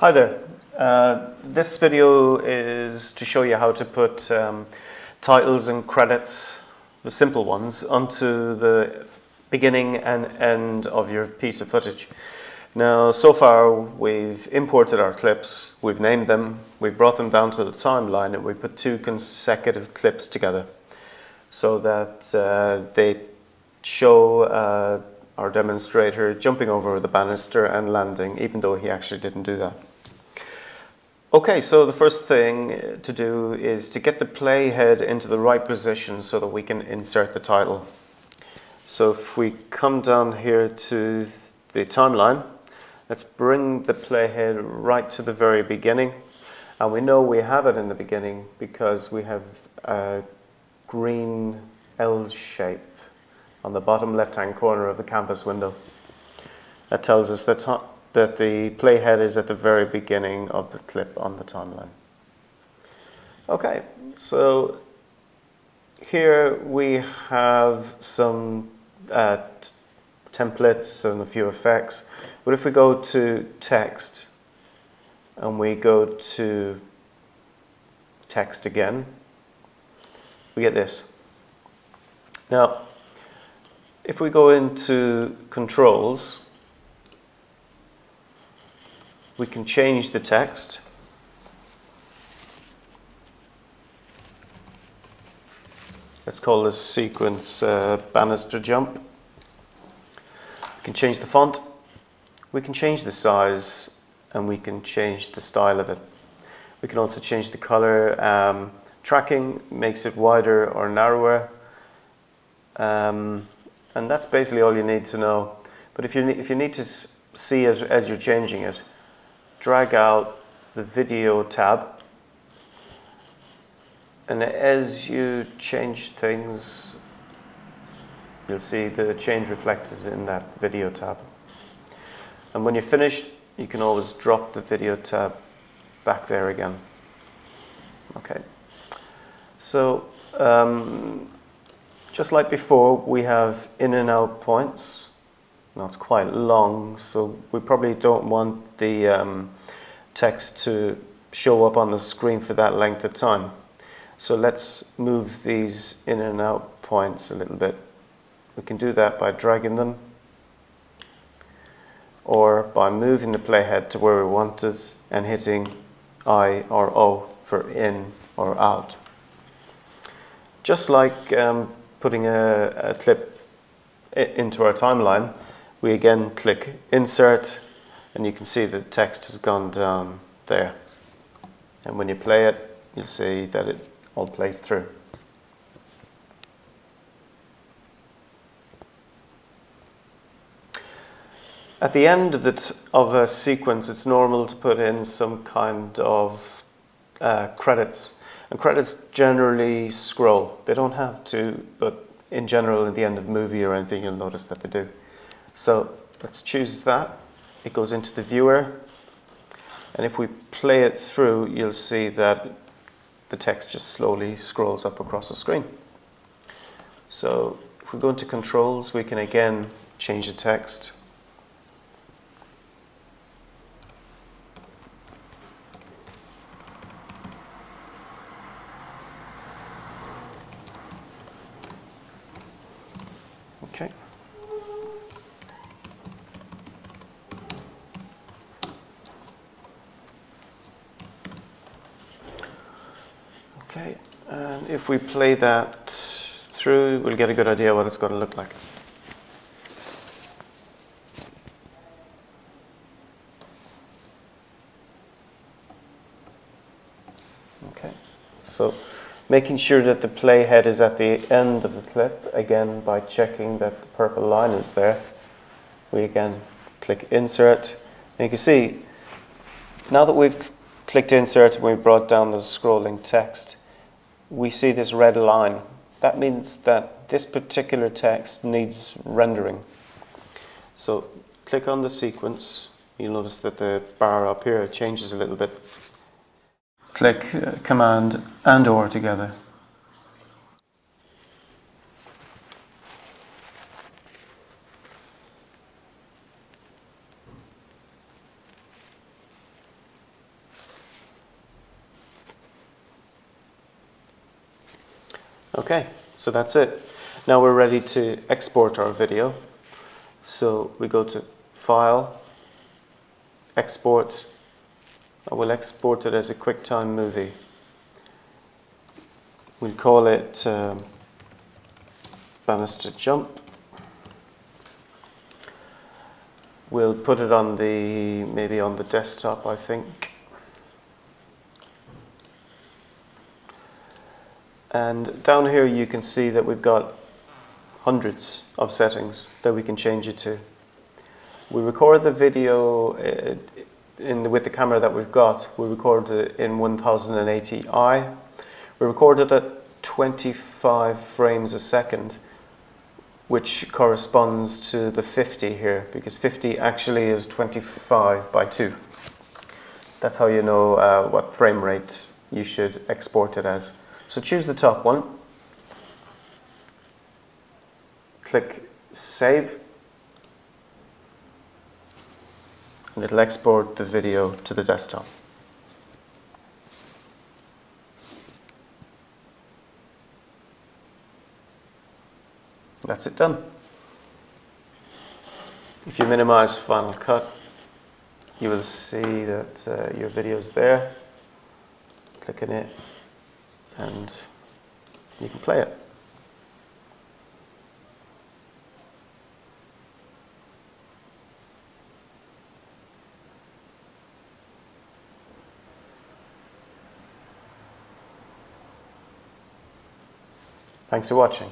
Hi there. This video is to show you how to put titles and credits, the simple ones, onto the beginning and end of your piece of footage. Now, so far we've imported our clips, we've named them, we've brought them down to the timeline, and we put two consecutive clips together so that they show our demonstrator jumping over the banister and landing, even though he actually didn't do that. Okay, so the first thing to do is to get the playhead into the right position so that we can insert the title. So if we come down here to the timeline, let's bring the playhead right to the very beginning. And we know we have it in the beginning because we have a green L shape on the bottom left-hand corner of the canvas window. That tells us that the playhead is at the very beginning of the clip on the timeline. Okay, so here we have some templates and a few effects. But if we go to text and we go to text again, we get this. Now, if we go into controls, we can change the text. Let's call this sequence banister jump. We can change the font, we can change the size, and we can change the style of it. We can also change the color. Tracking makes it wider or narrower. And that's basically all you need to know. But if you need to see it as you're changing it, drag out the video tab, and as you change things, you'll see the change reflected in that video tab. And when you're finished, you can always drop the video tab back there again. Okay. So just like before, we have in and out points. Now it's quite long, so we probably don't want the text to show up on the screen for that length of time. So let's move these in and out points a little bit. We can do that by dragging them, or by moving the playhead to where we want it and hitting I or O for in or out. Just like putting a clip into our timeline, we again click insert, and you can see the text has gone down there. And when you play it, you'll see that it all plays through. At the end of a sequence, it's normal to put in some kind of credits. And credits generally scroll. They don't have to, but in general, at the end of a movie or anything, you'll notice that they do. So let's choose that. It goes into the viewer. And if we play it through, you'll see that the text just slowly scrolls up across the screen. So if we go into controls, we can again change the text. Okay. Okay, and if we play that through, we'll get a good idea what it's going to look like. Okay, so making sure that the playhead is at the end of the clip, again by checking that the purple line is there, we again click insert, and you can see now that we've clicked insert and we've brought down the scrolling text, we see this red line. That means that this particular text needs rendering. So click on the sequence, you'll notice that the bar up here changes a little bit. Click Command and or together. Okay, so that's it. Now we're ready to export our video. So we go to File, Export. I will export it as a QuickTime movie. We'll call it Banister Jump. We'll put it on maybe on the desktop, I think. And down here you can see that we've got hundreds of settings that we can change it to. We record the video with the camera that we've got. We record it in 1080i. We record it at 25 frames a second, which corresponds to the 50 here, because 50 actually is 25 by 2. That's how you know what frame rate you should export it as. So choose the top one, click Save, and it'll export the video to the desktop. That's it done. If you minimize Final Cut, you will see that your video is there. Click on it and you can play it. Thanks for watching.